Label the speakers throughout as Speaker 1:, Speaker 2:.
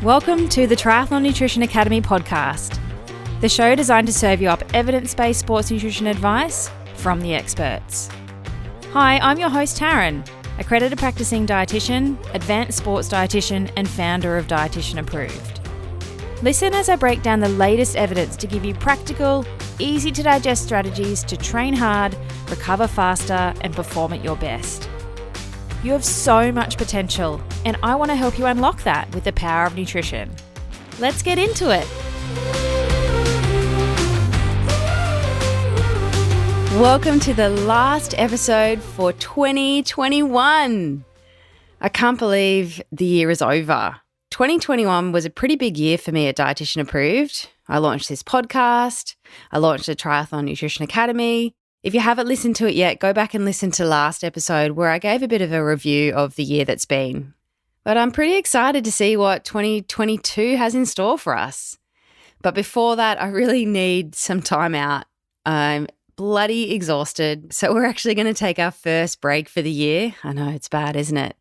Speaker 1: Welcome to the Triathlon Nutrition Academy podcast, the show designed to serve you up evidence-based sports nutrition advice from the experts. Hi, I'm your host Taryn, accredited practicing dietitian, advanced sports dietitian, and founder of Dietitian Approved. Listen as I break down the latest evidence to give you practical, easy to digest strategies to train hard, recover faster, and perform at your best. You have so much potential, and I want to help you unlock that with the power of nutrition. Let's get into it. Welcome to the last episode for 2021. I can't believe the year is over. 2021 was a pretty big year for me at Dietitian Approved. I launched this podcast. I launched the Triathlon Nutrition Academy. If you haven't listened to it yet, go back and listen to last episode where I gave a bit of a review of the year that's been. But I'm pretty excited to see what 2022 has in store for us. But before that, I really need some time out. I'm bloody exhausted. So we're actually going to take our first break for the year. I know it's bad, isn't it?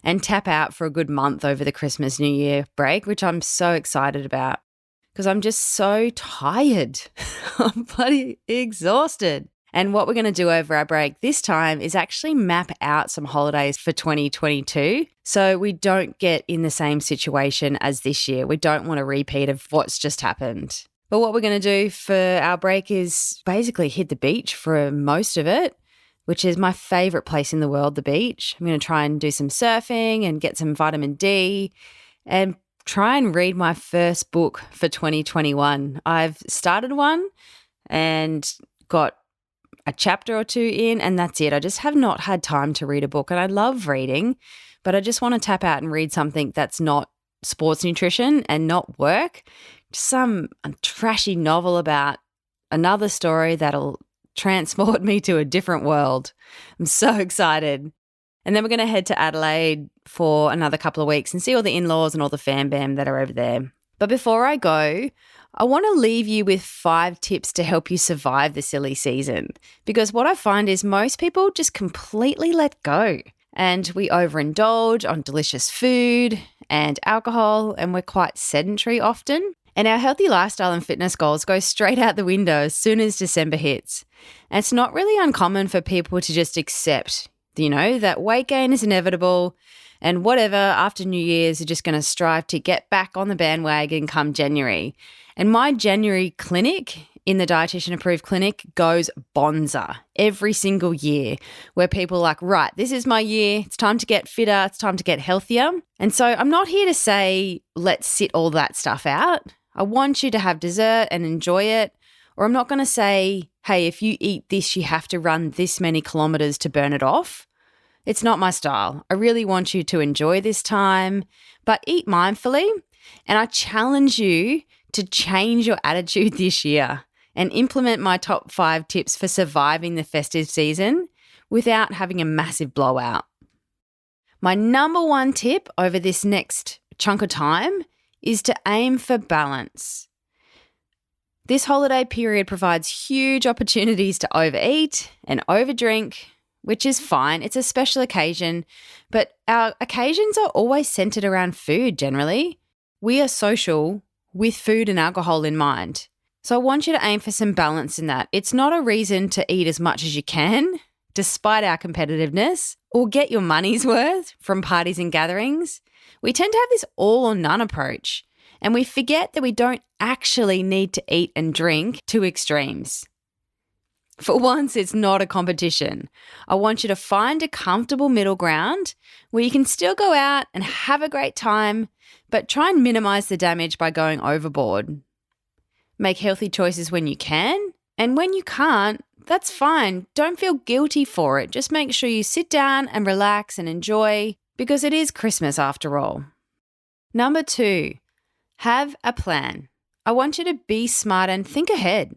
Speaker 1: And tap out for a good month over the Christmas New Year break, which I'm so excited about because I'm just so tired. I'm bloody exhausted. And what we're going to do over our break this time is actually map out some holidays for 2022 so we don't get in the same situation as this year. We don't want a repeat of what's just happened. But what we're going to do for our break is basically hit the beach for most of it, which is my favorite place in the world, the beach. I'm going to try and do some surfing and get some vitamin D and try and read my first book for 2021. I've started one and got a chapter or two in, and that's it. I just have not had time to read a book, and I love reading, but I just want to tap out and read something that's not sports nutrition and not work. Just some trashy novel about another story that'll transport me to a different world. I'm so excited. And then we're going to head to Adelaide for another couple of weeks and see all the in-laws and all the fam bam that are over there. But before I go, I want to leave you with 5 tips to help you survive the silly season, because what I find is most people just completely let go and we overindulge on delicious food and alcohol, and we're quite sedentary often. And our healthy lifestyle and fitness goals go straight out the window as soon as December hits. And it's not really uncommon for people to just accept, that weight gain is inevitable and whatever, after New Year's, you're just going to strive to get back on the bandwagon come January. And my January clinic in the Dietitian Approved Clinic goes bonza every single year, where people are like, right, this is my year. It's time to get fitter. It's time to get healthier. And so I'm not here to say, let's sit all that stuff out. I want you to have dessert and enjoy it. Or I'm not going to say, hey, if you eat this, you have to run this many kilometers to burn it off. It's not my style. I really want you to enjoy this time, but eat mindfully. And I challenge you to change your attitude this year and implement my top 5 tips for surviving the festive season without having a massive blowout. My number 1 tip over this next chunk of time is to aim for balance. This holiday period provides huge opportunities to overeat and overdrink, which is fine. It's a special occasion, but our occasions are always centered around food generally. We are social with food and alcohol in mind. So I want you to aim for some balance in that. It's not a reason to eat as much as you can, despite our competitiveness, or get your money's worth from parties and gatherings. We tend to have this all or none approach, and we forget that we don't actually need to eat and drink to extremes. For once, it's not a competition. I want you to find a comfortable middle ground where you can still go out and have a great time, but try and minimize the damage by going overboard. Make healthy choices when you can, and when you can't, that's fine. Don't feel guilty for it. Just make sure you sit down and relax and enjoy, because it is Christmas after all. Number 2, have a plan. I want you to be smart and think ahead.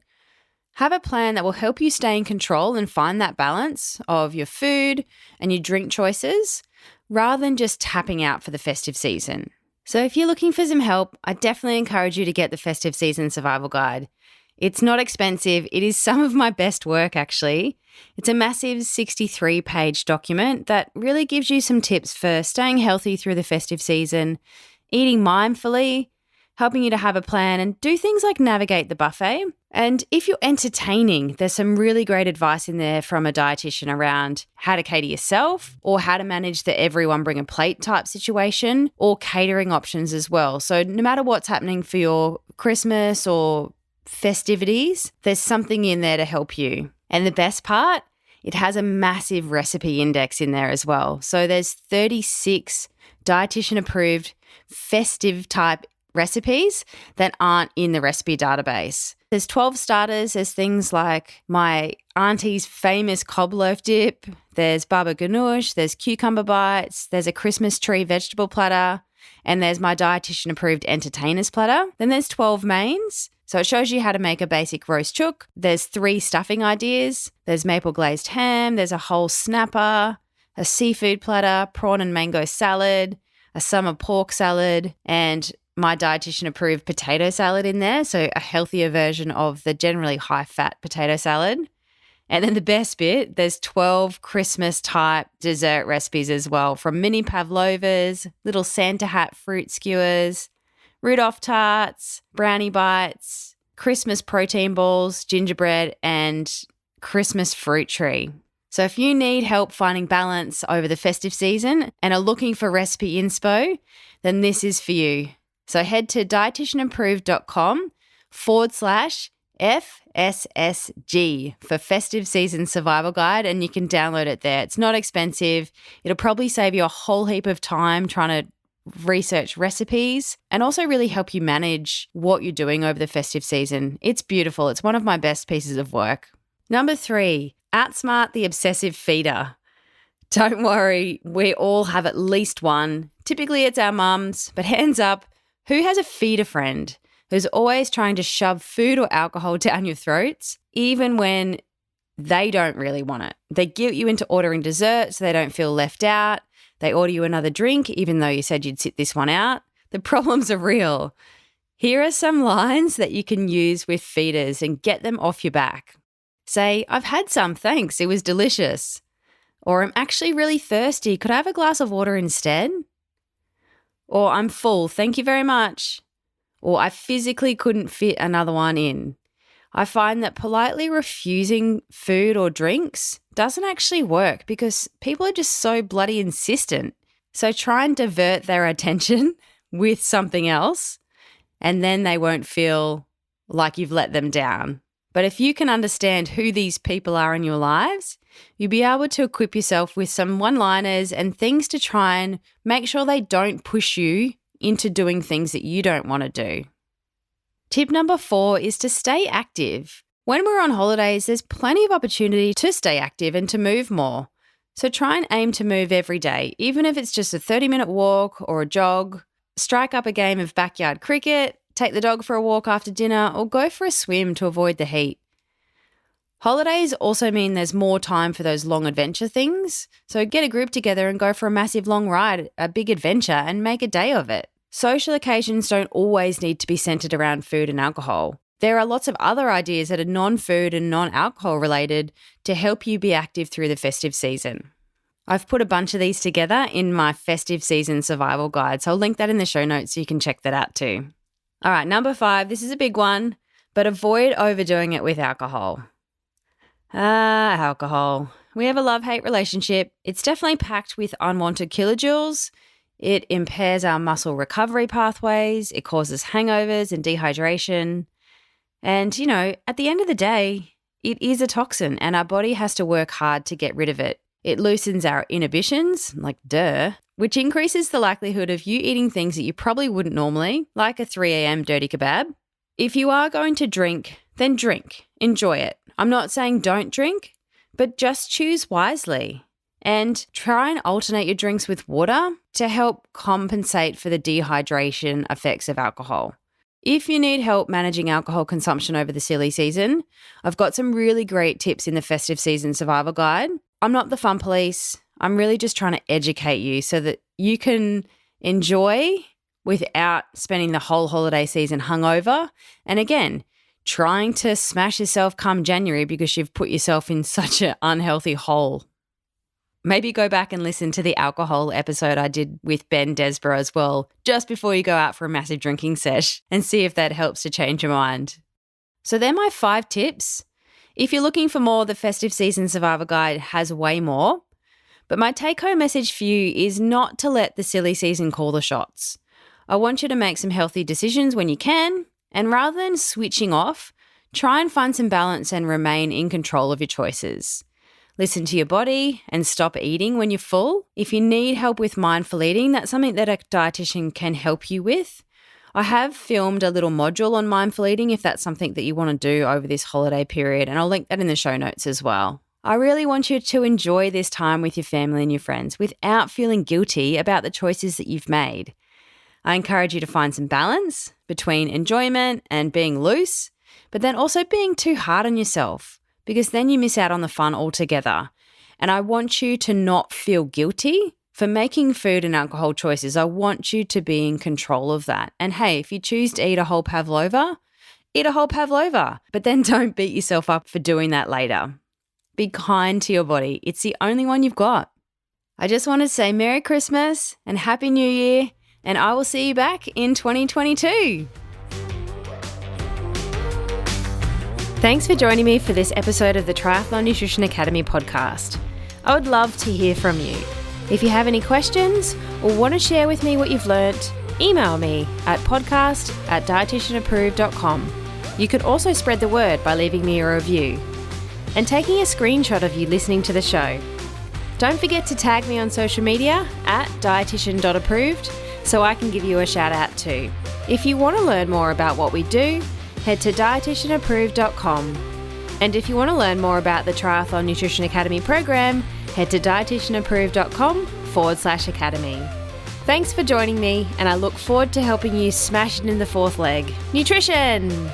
Speaker 1: Have a plan that will help you stay in control and find that balance of your food and your drink choices rather than just tapping out for the festive season. So if you're looking for some help, I definitely encourage you to get the Festive Season Survival Guide. It's not expensive. It is some of my best work, actually. It's a massive 63-page document that really gives you some tips for staying healthy through the festive season, eating mindfully, helping you to have a plan and do things like navigate the buffet. And if you're entertaining, there's some really great advice in there from a dietitian around how to cater yourself or how to manage the everyone bring a plate type situation or catering options as well. So no matter what's happening for your Christmas or festivities, there's something in there to help you. And the best part, it has a massive recipe index in there as well. So there's 36 dietitian approved festive type recipes that aren't in the recipe database. There's 12 starters. There's things like my auntie's famous cob loaf dip. There's baba ganoush. There's cucumber bites. There's a Christmas tree vegetable platter. And there's my dietitian approved entertainers platter. Then there's 12 mains. So it shows you how to make a basic roast chook. There's 3 stuffing ideas. There's maple glazed ham. There's a whole snapper, a seafood platter, prawn and mango salad, a summer pork salad, and my dietitian approved potato salad in there. So a healthier version of the generally high fat potato salad. And then the best bit, there's 12 Christmas type dessert recipes as well, from mini pavlovas, little Santa hat fruit skewers, Rudolph tarts, brownie bites, Christmas protein balls, gingerbread, and Christmas fruit tree. So if you need help finding balance over the festive season and are looking for recipe inspo, then this is for you. So head to dietitianapproved.com/FSSG for Festive Season Survival Guide, and you can download it there. It's not expensive. It'll probably save you a whole heap of time trying to research recipes and also really help you manage what you're doing over the festive season. It's beautiful. It's one of my best pieces of work. Number 3, Outsmart the obsessive feeder. Don't worry, we all have at least one. Typically it's our mums, but hands up, who has a feeder friend who's always trying to shove food or alcohol down your throats, even when they don't really want it? They guilt you into ordering dessert so they don't feel left out. They order you another drink, even though you said you'd sit this one out. The problems are real. Here are some lines that you can use with feeders and get them off your back. Say, "I've had some, thanks, it was delicious." Or, "I'm actually really thirsty, could I have a glass of water instead?" Or, "I'm full, thank you very much." Or, "I physically couldn't fit another one in." I find that politely refusing food or drinks doesn't actually work because people are just so bloody insistent. So try and divert their attention with something else, and then they won't feel like you've let them down. But if you can understand who these people are in your lives, you'll be able to equip yourself with some one-liners and things to try and make sure they don't push you into doing things that you don't want to do. Tip number 4 is to stay active. When we're on holidays, there's plenty of opportunity to stay active and to move more. So try and aim to move every day, even if it's just a 30-minute walk or a jog. Strike up a game of backyard cricket, take the dog for a walk after dinner, or go for a swim to avoid the heat. Holidays also mean there's more time for those long adventure things. So get a group together and go for a massive long ride, a big adventure, and make a day of it. Social occasions don't always need to be centered around food and alcohol. There are lots of other ideas that are non-food and non-alcohol related to help you be active through the festive season. I've put a bunch of these together in my Festive Season Survival Guide, so I'll link that in the show notes so you can check that out too. All right, number 5, this is a big one, but avoid overdoing it with alcohol. Alcohol. We have a love-hate relationship. It's definitely packed with unwanted kilojoules. It impairs our muscle recovery pathways. It causes hangovers and dehydration. And, at the end of the day, it is a toxin and our body has to work hard to get rid of it. It loosens our inhibitions, which increases the likelihood of you eating things that you probably wouldn't normally, like a 3 a.m. dirty kebab. If you are going to drink, then drink. Enjoy it. I'm not saying don't drink, but just choose wisely. And try and alternate your drinks with water to help compensate for the dehydration effects of alcohol. If you need help managing alcohol consumption over the silly season, I've got some really great tips in the Festive Season Survival Guide. I'm not the fun police. I'm really just trying to educate you so that you can enjoy without spending the whole holiday season hungover. And again, trying to smash yourself come January because you've put yourself in such an unhealthy hole. maybe go back and listen to the alcohol episode I did with Ben Desborough as well, just before you go out for a massive drinking sesh, and see if that helps to change your mind. So they're my 5 tips. If you're looking for more, the Festive Season Survival Guide has way more. But my take-home message for you is not to let the silly season call the shots. I want you to make some healthy decisions when you can, and rather than switching off, try and find some balance and remain in control of your choices. Listen to your body and stop eating when you're full. If you need help with mindful eating, that's something that a dietitian can help you with. I have filmed a little module on mindful eating if that's something that you want to do over this holiday period, and I'll link that in the show notes as well. I really want you to enjoy this time with your family and your friends without feeling guilty about the choices that you've made. I encourage you to find some balance between enjoyment and being loose, but then also being too hard on yourself, because then you miss out on the fun altogether. And I want you to not feel guilty for making food and alcohol choices. I want you to be in control of that. And hey, if you choose to eat a whole pavlova, eat a whole pavlova, but then don't beat yourself up for doing that later. Be kind to your body. It's the only one you've got. I just want to say Merry Christmas and Happy New Year, and I will see you back in 2022. Thanks for joining me for this episode of the Triathlon Nutrition Academy podcast. I would love to hear from you. If you have any questions or want to share with me what you've learnt, email me at podcast@dietitianapproved.com. You can also spread the word by leaving me a review and taking a screenshot of you listening to the show. Don't forget to tag me on social media at dietitian.approved so I can give you a shout out too. If you want to learn more about what we do, head to dietitianapproved.com. And if you want to learn more about the Triathlon Nutrition Academy program, head to dietitianapproved.com/academy. Thanks for joining me, and I look forward to helping you smash it in the 4th leg. Nutrition!